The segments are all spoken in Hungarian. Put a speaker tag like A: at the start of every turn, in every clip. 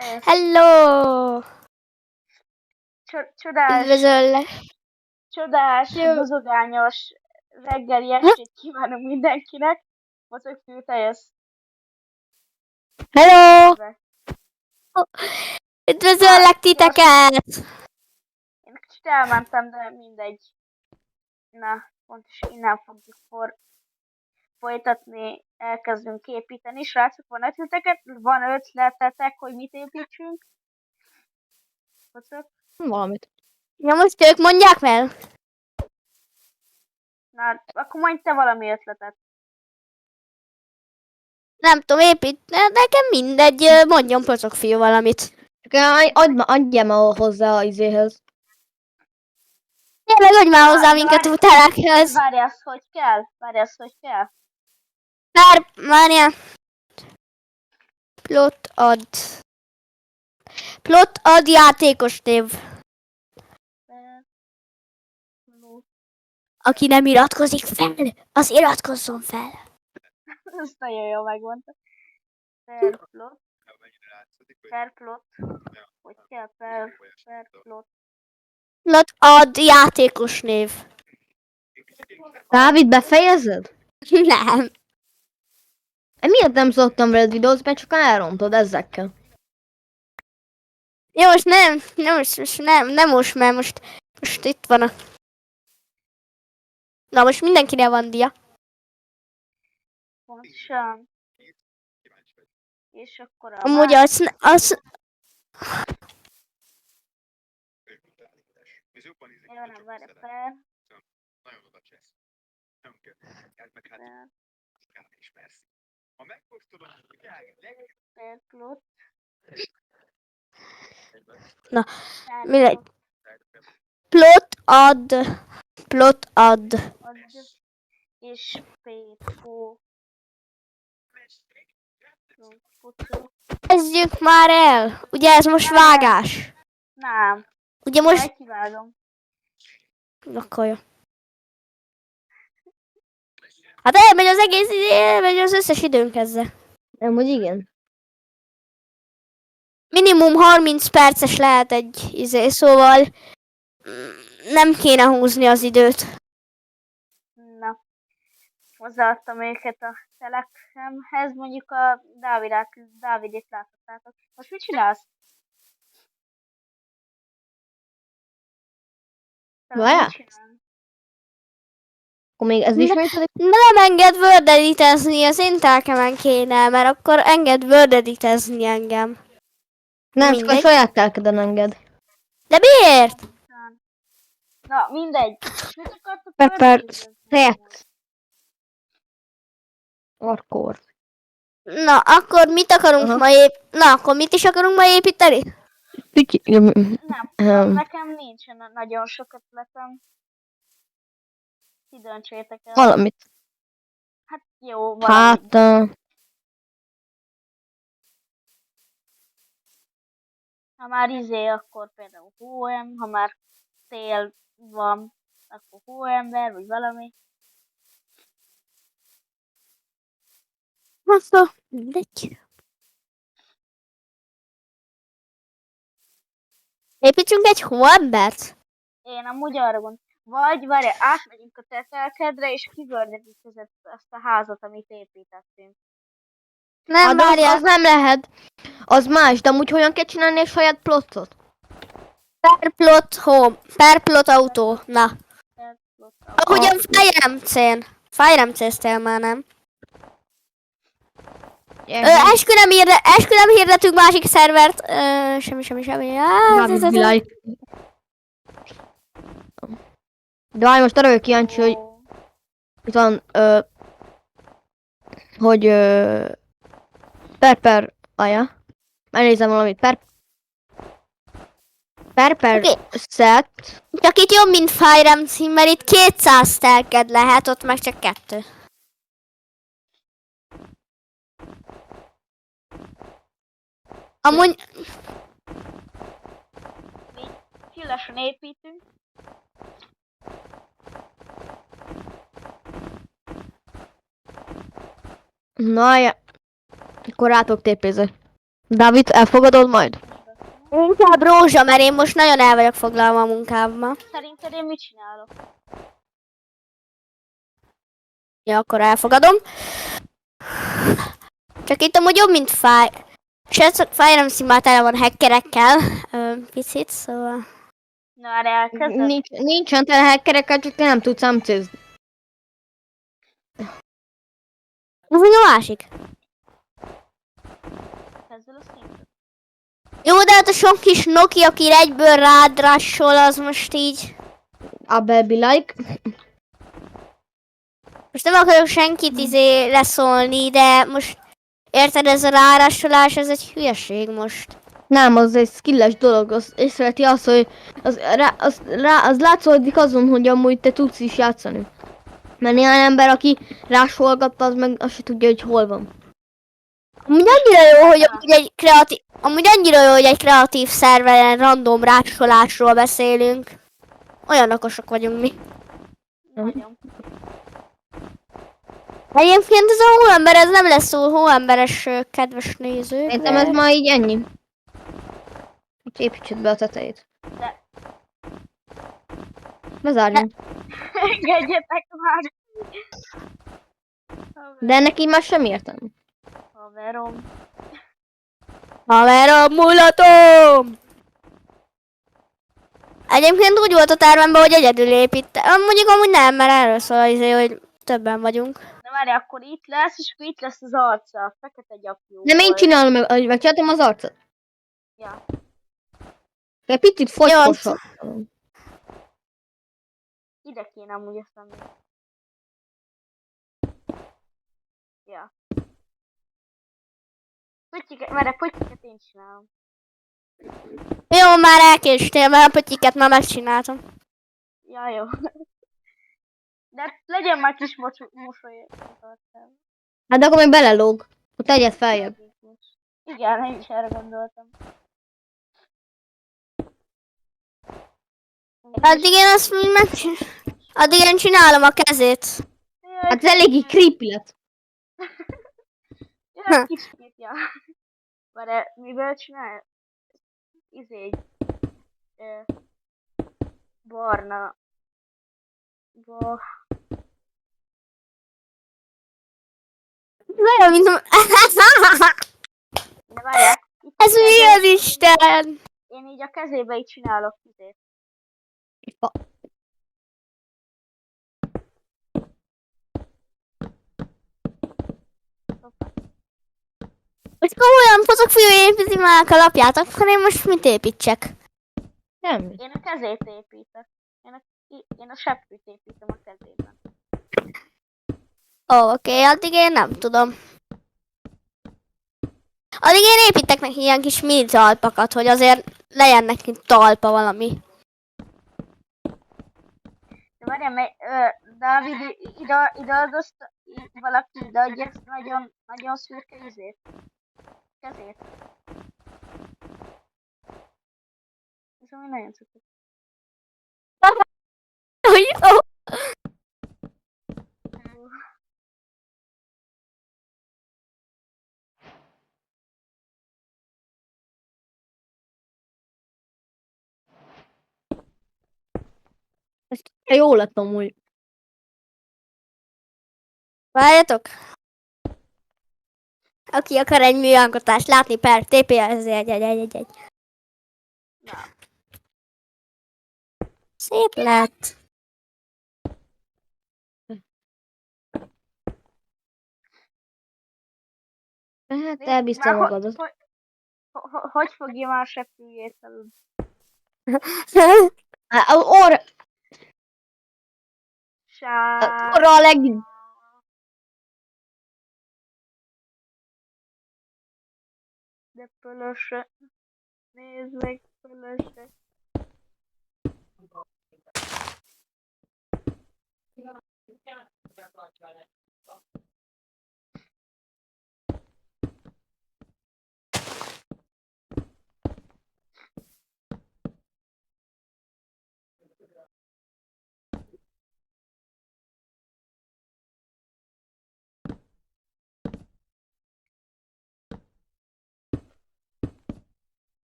A: Hello!
B: Csodás,
A: Üdvözöllek!
B: csodás,
A: Jó.
B: buzogányos reggeli estét kívánunk mindenkinek. Mocogfű, te jössz.
A: Hello!
B: Be.
A: Üdvözöllek titeket!
B: Én kicsit elmentem, de mindegy. Na, pontos innen fogjuk folytatni, elkezdünk építeni. Srácok, van ötletetek, hogy mit építsünk? Mocog?
A: Valamit. Ja, most ők mondják meg?
B: Na, akkor mondj te valami ötletet.
A: Nem tudom, nekem mindegy, mondjon pocok fiú valamit.
C: Adjam hozzá az izéhez.
A: Tényleg, hogy már hozzá minket utálákhez.
B: Várj, azt hogy kell?
A: Várjál. Plot ad játékos név. Aki nem iratkozik fel, az iratkozzon fel.
B: Ez nagyon jó megmondta. Per plot. Hogy kell per plot.
A: Plot ad játékos név.
C: Dávid, befejezed?
A: Nem.
C: Miért nem szoktam veled videózni, mert csak elrontod ezekkel.
A: Jó, most nem most, mert most itt van a... Na, most mindenkinek van dia.
B: Pontosan. És akkor a
A: Amúgy az...
B: Jó, nem, várj, per. Per plot.
A: Na, mindegy. Plot ad.
B: És P-fo.
A: Kezdjük már el. Ugye ez most vágás?
B: Nem.
A: Ugye most...
B: Kivágom.
A: Akkor jó. Hát elmegy az összes időnk ezzel.
C: Nem, hogy igen.
A: Minimum 30 perces lehet egy szóval nem kéne húzni az időt.
B: Na. Hozzáadtam őket a telekemhez, mondjuk a Dávidét láthattátok. Most mit csinálsz?
C: Várjál? Akkor még ez is működik?
A: Nem enged word editezni, az én telkemen kéne, mert akkor enged word editezni engem.
C: Nem, csak a saját telkeden enged.
A: De miért?
B: Na, mindegy. Mit akartok?
C: Pepper, set. Akkor.
A: Na, akkor mit akarunk akkor mit is akarunk ma építeni?
B: Nem, nekem nincsen nagyon sok ötletem. Ti döntsétek el.
C: Valamit.
B: Hát jó, valamit. Ha már akkor például hóem, ha már tél van, akkor hóember, vagy valami.
A: Azt mindegy. Építsünk egy hóembert?
B: Én amúgy arra gondolom. Vagy várj, átmegyünk a te telkedre, és kivördetjük ezt a házat, amit építettünk.
A: Nem, várjál.
C: Az nem lehet. Az más, de amúgy hogyan kell csinálni egy saját plotot?
A: Per plot home. Per plot autó. Na. Ahogyan Fire MC-ztél már, nem? Eskü nem hirdetünk másik szervert. Semmi.
C: De várj, most arra vagyok kíváncsi, hogy itt van, hogy per aja. Megnézem valamit, per set.
A: Csak itt jobb, mint Fire MC, mert itt 200 telked lehet, ott meg csak 2. Amúgy...
B: Chillesen építünk.
C: Na, ja. Akkor rátok tépézek. Dávid, elfogadod majd?
A: Inkább Rózsa, mert én most nagyon el vagyok foglalva a munkámmal.
B: Szerinted én mit csinálok?
A: Ja, akkor elfogadom. Csak itt amúgy jobb, mint Fire Emblem már tele van hackerekkel. Picit, szóval...
B: Na, már elkezded?
C: Nincsen tele hackerekkel, csak te nem tudsz amcézni.
A: Ez meg a másik.
B: Kezdel a szintet?
A: Jó, de hát a sok kis Nokia, aki egyből rád rassol, az most így...
C: A baby like.
A: Most nem akarok senkit leszólni, de most... Érted, ez a rárásolás, ez egy hülyeség most.
C: Nem, az egy skilles dolog, az észreveti azt, hogy az látszódik azon, hogy amúgy te tudsz is játszani. Mert néhány ember, aki rásolgatta, az meg azt se tudja, hogy hol van.
A: Amúgy annyira jó, hogy egy kreatív szerveren random rásolásról beszélünk. Olyan okosok vagyunk mi.
B: Nagyon.
A: Egyébként ez a hóember, ez nem lesz szó hóemberes kedves nézők.
C: Szerintem ez ma így ennyi. Itt építsd be a tetejét.
B: De
C: Bezárjunk.
B: engedjetek már!
C: De ennek így már sem értelme.
B: Haverom.
A: Haverom, mulatom! Egyébként úgy volt a tervemben, hogy egyedül építem. Mondjuk amúgy nem, mert erről szól hogy többen vagyunk.
B: Na várj, akkor itt lesz, és akkor itt lesz az arca, a fekete gyapjú.
C: Nem én csinálom, meg csináltam az arcot.
B: Ja.
C: Egy picit fogykosabb.
B: Ide kéne amúgy ezt tenni. Ja. Pöttyiket én csinálom.
A: Jó, már elkéstél, mert a pötyiket már megcsináltam.
B: Ja, jó. De legyen már kis mosoly.
C: Hát de akkor még belelóg. Ott tegyed feljebb.
B: Igen, én is erre gondoltam.
A: Addig én azt Addig én csinálom a kezét.
C: Hát ez eléggé creepy lett.
B: Ja, kicsit, ja. Várj, mivel csinál? Egy barna.
A: Nagyon, mint
B: De várjál.
A: Ez mi az Isten?
B: Én így a kezébe így csinálok izét.
A: Most komolyan fozok fiú építi már a kalapját, akkor én most mit építsek?
C: Nem.
B: Én a kezét építek. Én a seprűt építem a kezében.
A: Ó, oké, addig én nem tudom. Addig én építek neki ilyen kis mini talpakat, hogy azért legyen neki talpa valami.
B: De várjál, mert Dávid ide adott valaki ide adja ezt nagyon szürke izét. Kezét. Ez ami nagyon cuki.
A: Jó.
C: Ez jó lett amúgy.
A: Várjatok. Aki akar egy műalkotást látni per TPS egy. Szép lett.
C: Hát elbíztam magadat.
B: Hogy fogja már a seprűjét elő?
C: Orra a
B: De pölöse. Nézd meg, pölöse.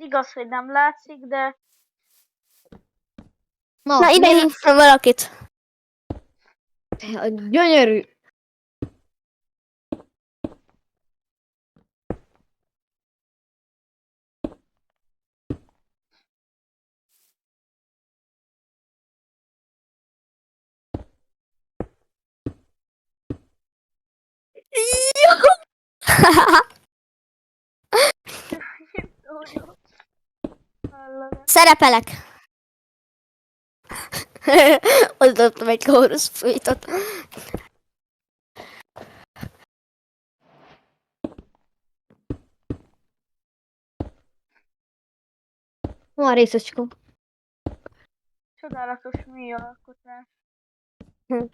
B: Igaz, hogy nem látszik, de
A: Na, ide
C: milyen-
A: hívtam valakit.
C: Gyönyörű.
A: Szerepelek. Oldottam egy kórusz fújtot.
C: Van részecskó.
B: Csodálatos műalkotás.
A: Hm.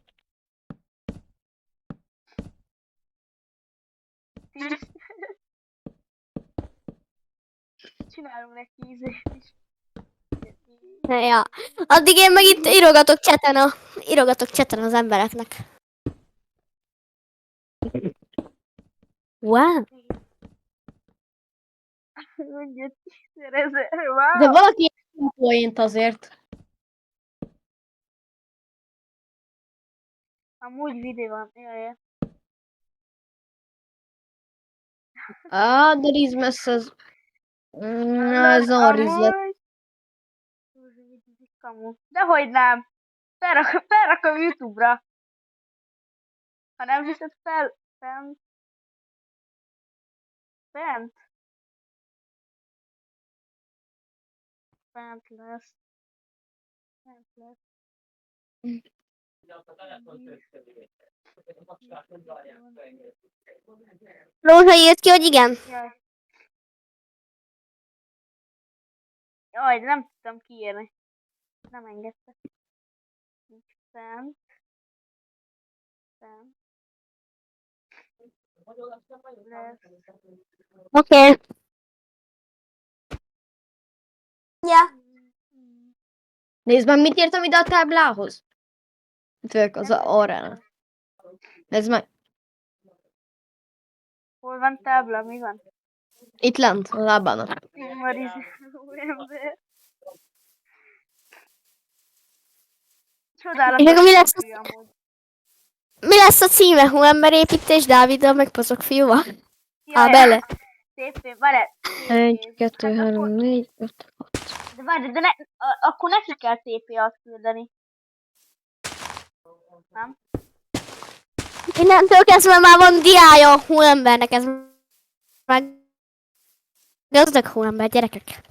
B: Csinálunk neki ízét is.
A: Ja. Addig én meg itt írogatok cseten az embereknek. Wow.
B: Mondja 10 000,
C: De
B: wow!
C: valaki poént azért.
B: Amúgy videó van, jaj.
C: De Rizmesz ez... Ez a Rizlet.
B: Kamu. Dehogy nem. Felrakom YouTube-ra. Ha nem viszed fel, fent lesz. Fent lesz.
A: Rózsa írt ki, hogy igen.
B: Jaj. Jaj, nem tudtam kiírni. Nem engedte. Nincs fent. Fent. Lesz.
A: Oké. Ja.
C: Nézd meg, mit írtam ide a táblához. Itt vagyok az arra. Nézd meg.
B: Hol van tábla? Mi van?
C: Itt lent, a lábán.
B: Marizáló ember.
A: És
B: Csodálatos.
A: akkor mi lesz,
B: fiú amúgy.
A: mi lesz a címe? Hóemberépítés Dáviddal meg Pozok fiúval?
B: Jaj,
A: Bele.
B: Szép film. Várj.
C: 1, 2, 3, 4, 5, 6.
B: De várj, akkor neki kell TP-at küldeni. Nem?
A: Innentől kezdve már van diája a hóembernek, ez már gazdag hóember, gyerekek.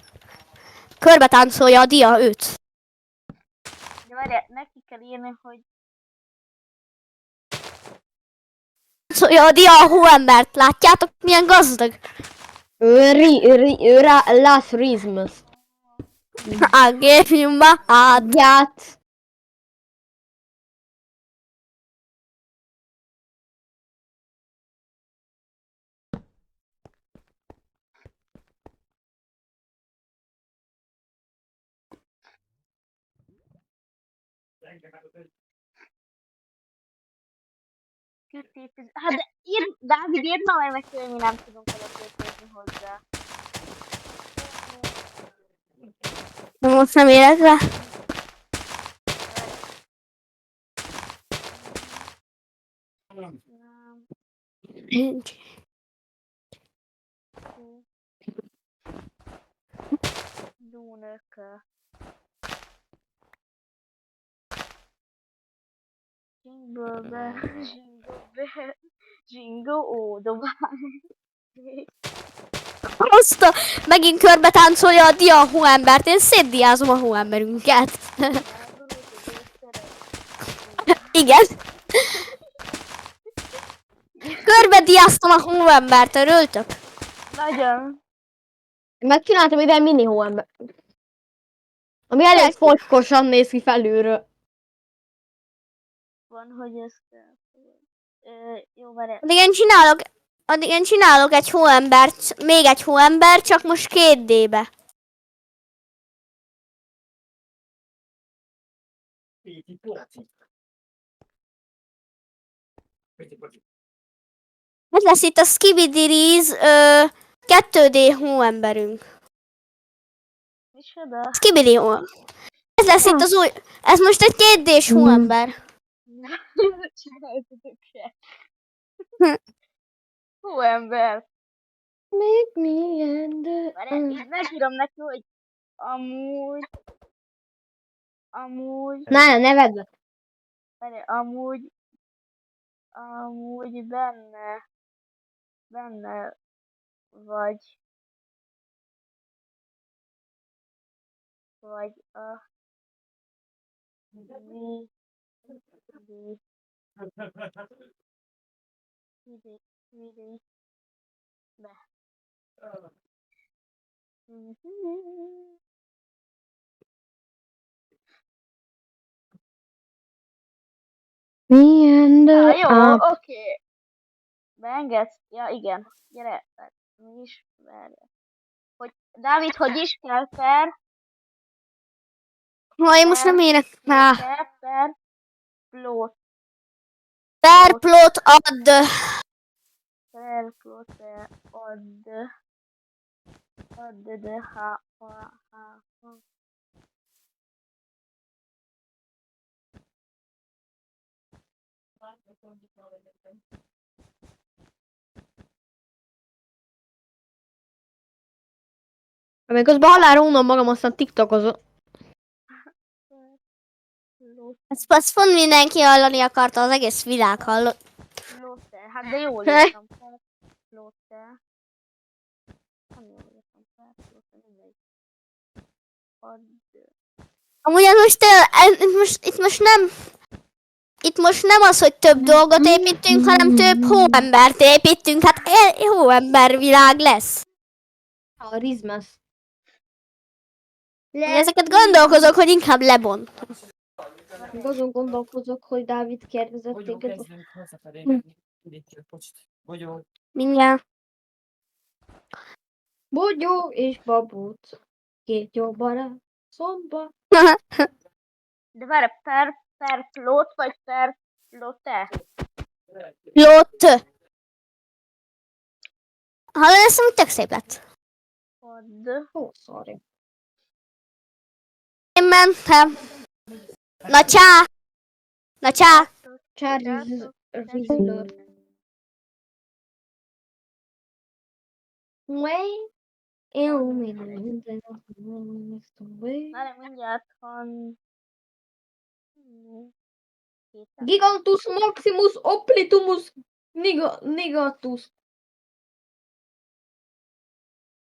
A: Körbe táncolja a dia őt.
B: De várj, neki kell írni, hogy
A: Táncolja a dia a hóembert, látjátok milyen gazdag?
C: Ő Las Rizmesz.
A: I gave you my heart.
C: Ját.
B: kitépez. Hát de Dávid írna meg neki, hogy mi nem tudunk teletépezni hozzá.
A: De most nem érek rá.
B: Nem.
A: Nincs.
B: Dúnöke. Jingle bell, jingle all the way.
A: Azt megint körbe táncolja a dia a hóembert, én szétdiázom a hóemberünket. Igen. Körbe diáztam a hóembert, örültök?
B: Nagyon.
C: Megcsináltam ide egy mini hóember. Ami elég focskosan néz ki felülről.
B: Van, hogy ezt jó, várj.
A: Addig én csinálok egy hóembert, még egy hóember, csak most 2D-be. Ez lesz itt a Skibidi Rees 2D hóemberünk.
B: Micsoda?
A: Skibidi-hó. Ez lesz itt az új... Ez most egy 2D-s hóember.
B: Nem csináltatok se. Hú, ember.
C: Make me and
B: Várj, így megírom neki, hogy amúgy,
C: ne vedd be.
B: várj, amúgy benne vagy a videóbe.
C: Me and
B: Jó, oké. Beengedsz? Ja, igen. Gyere, mi is? Hogy, Dávid, hogy is kell
A: Ha én most nem érek.
B: per plot.
A: Per plot add.
B: Per plot add de ha.
C: Amikor közben halálra unom magam, aztán tiktokozom.
A: Ezt pont mindenki hallani akarta, az egész világ hallott.
B: Plotter. Hát de jól írtam. Per plotter. Nem jól írtam. Per plotter. Mindegy. Add.
A: Amúgy ez most, itt most nem az, hogy több dolgot építünk, hanem több hóembert építünk. Hát hóember világ lesz.
C: A rizmasz.
A: Ezeket gondolkozok, hogy inkább lebontom.
C: Azon gondolkozok, hogy Dávid kérdezett téged.
A: Mindjárt.
C: Bogyó és babóc. Két jó barát. Szomba.
B: De várj, per plot vagy per plotte?
A: Plot. Hallod, ezt amúgy tök szép lett.
B: Add.
C: Ó, sorry.
A: Én mentem. Na csá! Na csá!
C: Charlie Rizzler. Way. Eu me
B: Várj, mindjárt
C: Gigantus Maximus Oplitumus Nigatus.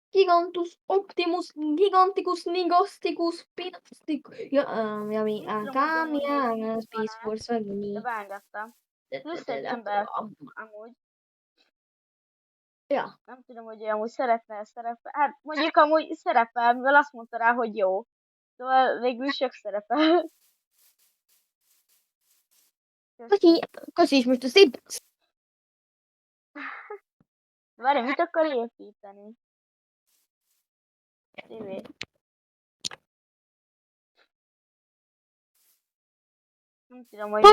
C: Gigantus Optimus Giganticus Nigasticus Pinasticus. Yami Akamia Space Force
B: de
C: Vagini.
B: beengedtem. Plusz egy ember amúgy.
C: Ja.
B: Nem tudom, hogy ő amúgy szerepel. Hát mondjuk amúgy szerepel, mivel azt mondta rá, hogy jó. Szóval végül is csak szerepel.
C: Köszi is most a szép.
B: Várj, mit akar építeni? TV. Nem tudom, hogy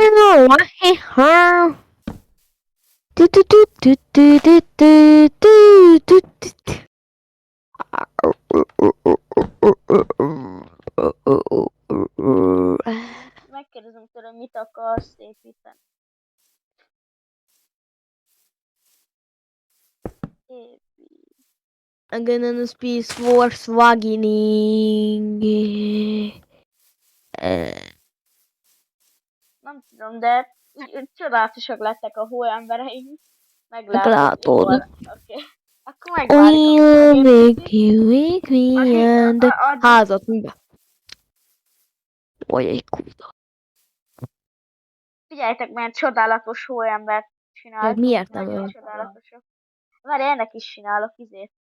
B: megkérdezem tőle, mit akarsz építeni.
C: Again in the Space Force Vagini.
B: Nem tudom, de úgy csodálatosak lettek a hóembereink.
C: Meglátod.
B: Oké. Akkor megvárjuk.
C: We'll make you wake me and házat mibe? Vagy egy kuta.
B: Figyeljetek, milyen csodálatos hóembert csinálok.
C: Miért nem
B: Nagyon
C: ő?
B: csodálatosok. Várj, ennek is csinálok izét.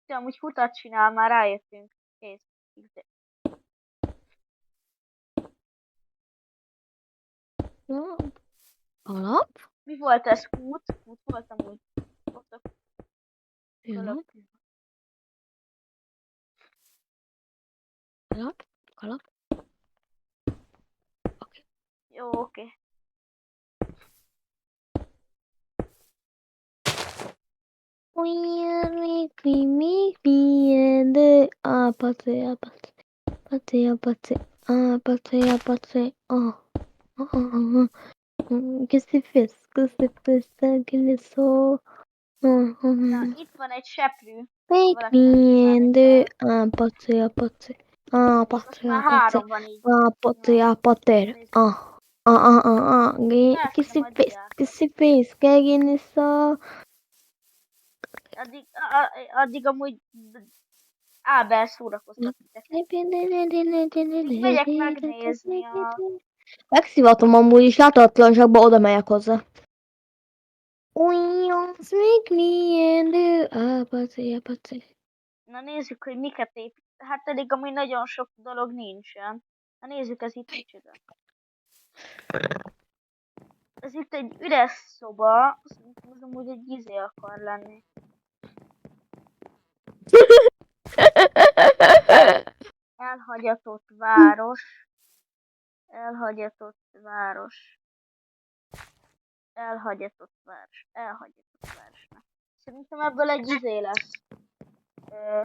B: Amúgy kutat csinál, már rájöttünk. Kész.
C: Alap?
B: Mi volt ez? Kút? Kút volt amúgy.
C: Alap? Alap? Alap? Oké.
B: Jó, oké.
C: We'll make me niente, apate, apate, apate, apate, apate, apate, Qu'est-ce que c'est ça, que ne so,
B: Na, itt van egy seprű.
C: Make
B: Valakinek
C: me
B: használni
C: niente,
B: kell.
C: apate, apate,
B: És most
C: apate,
B: már
C: apate,
B: 3 van így.
C: apate,
B: Ja,
C: apate,
B: nézd.
C: Qu'est-ce
B: Persze,
C: que c'est,
B: adjál.
C: qu'est-ce que c'est, que ne so,
B: Addig amúgy Ábel szórakoztat titeket. Így megyek megnézni a...
C: Megszivatom amúgy is, látatlanságban oda megyek hozzá. Make me into apathy, apathy.
B: Na nézzük, hogy miket épít. Hát pedig amúgy nagyon sok dolog nincsen. Na nézzük, ez itt micsoda. Ez itt egy üres szoba. Szerintem ez amúgy egy izé akar lenni. Elhagyatott város. Elhagyatott város. Elhagyatott város. Elhagyatott város. Na. Szerintem ebből egy izé lesz. Ö,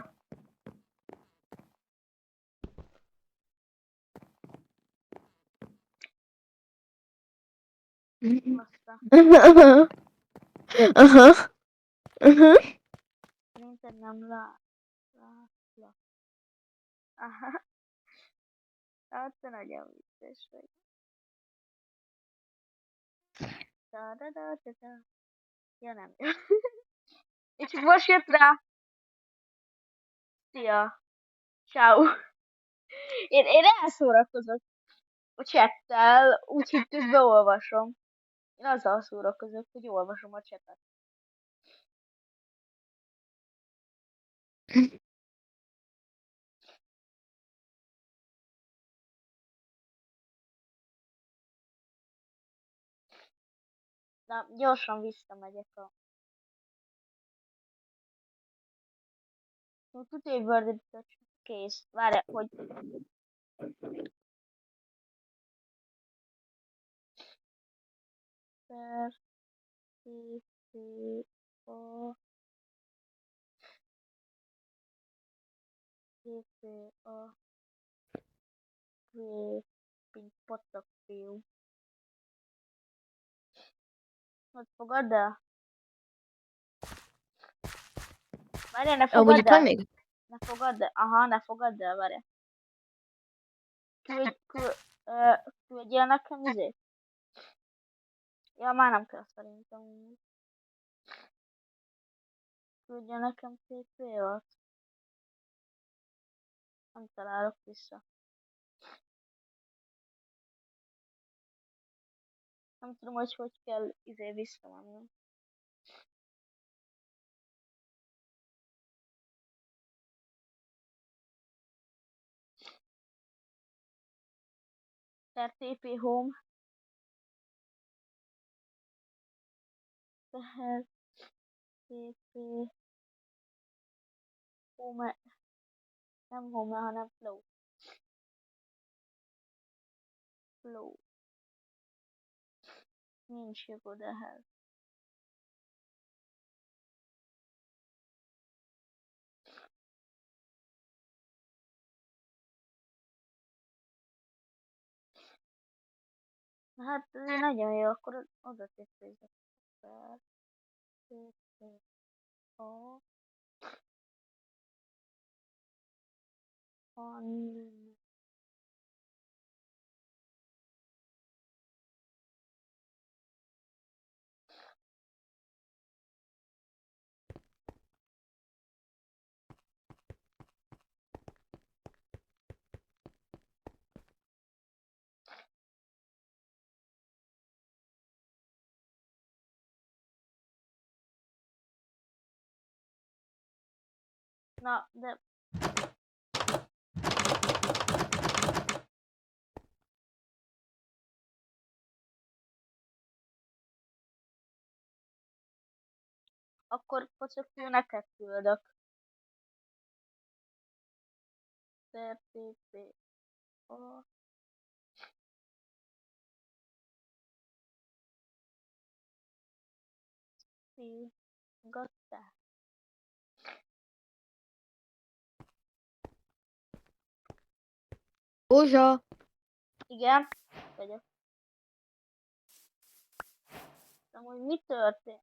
B: aztán szerintem nem lát. Aha. Hát te nagyon vicces vagy. Da. Ja nem jó. És most jött rá. Szia. Ciao. Én elszórakozok a chattel, úgyhogy közben olvasom. Én azzal szórakozok, hogy olvasom a chatet. Na, gyorsan visszamegyek a... Tudja, hogy Word kész. Várj, hogy... Per... A... A... Mint patak fiú. Hogy fogad el? Várj, ne
C: Amúgy
B: fogad
C: itt vagy
B: el.
C: még?
B: Ne fogad el. Aha, ne fogad el, várj. Küldjél nekem izét? Ja, már nem kell szerintem. Küldjél nekem TP-ot. Nem találok vissza. Nem tudom, hogy kell visszamenni. Tehát TP home. Tehát TP home. Nem home, hanem flow. Flow. Nincs jogod ehhez. Hát ez nagyon jó, akkor oda TP-zek fel. TP a Na, de akkor pocakul neked küldök. TP a gatta.
C: Rózsa.
B: Igen. Itt vagyok. Amúgy mi történt?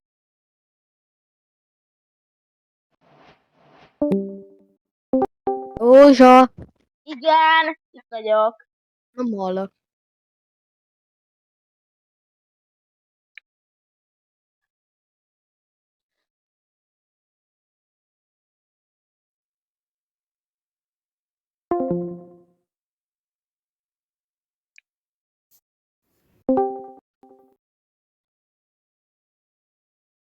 C: Rózsa.
B: Igen, itt vagyok.
C: Nem hallak.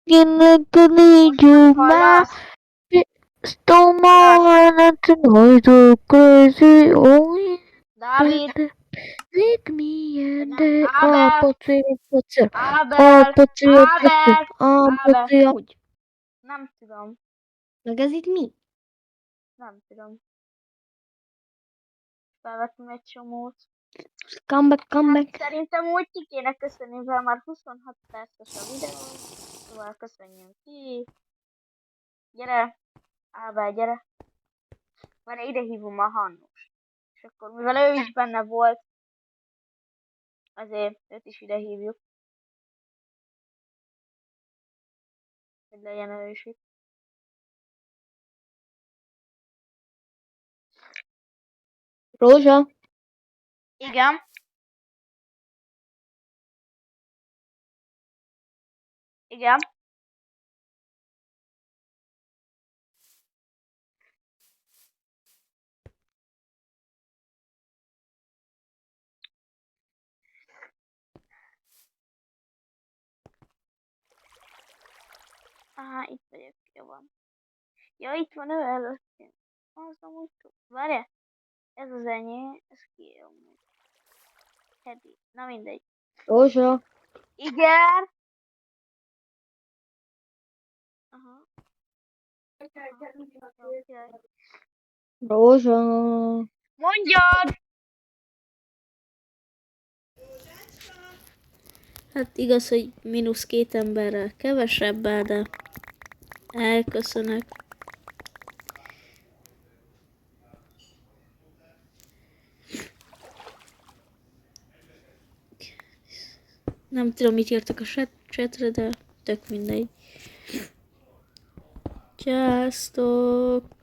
C: Get to need you, my
B: Hallasz?
C: stomach and tonight so crazy. Oh,
B: Dávid?
C: take me
B: Vagy
C: and
B: nem?
C: the
B: Ábel? Ábel? Ábel? Ábel?
C: Hogy?
B: Nem tudom.
C: Meg ez itt mi?
B: Nem tudom. Felvettem egy csomót.
C: Come back, come back.
B: Szerintem úgy ki kéne köszönni, mivel már 26 perces a videó. Szóval köszönjünk ki. Gyere. Ábel, gyere. Várj, ide hívom a Hannust. És akkor, mivel ő is benne volt, azért őt is ide hívjuk. Hogy legyen ő is itt.
C: Rózsa.
B: Igen. Igen. Itt vagyok, jó van. Ja, itt van ő előttünk. Az amúgy várjál. Ez az enyém, ez ki amúgy. Hedi. Na mindegy.
C: Rózsa.
B: Igen. Aha. Okay.
C: Rózsa.
B: Mondjad!
A: Hát igaz, hogy -2 emberrel kevesebbel, de elköszönök. Nem tudom, mit írtak a chatre, de tök mindegy. Sziasztok!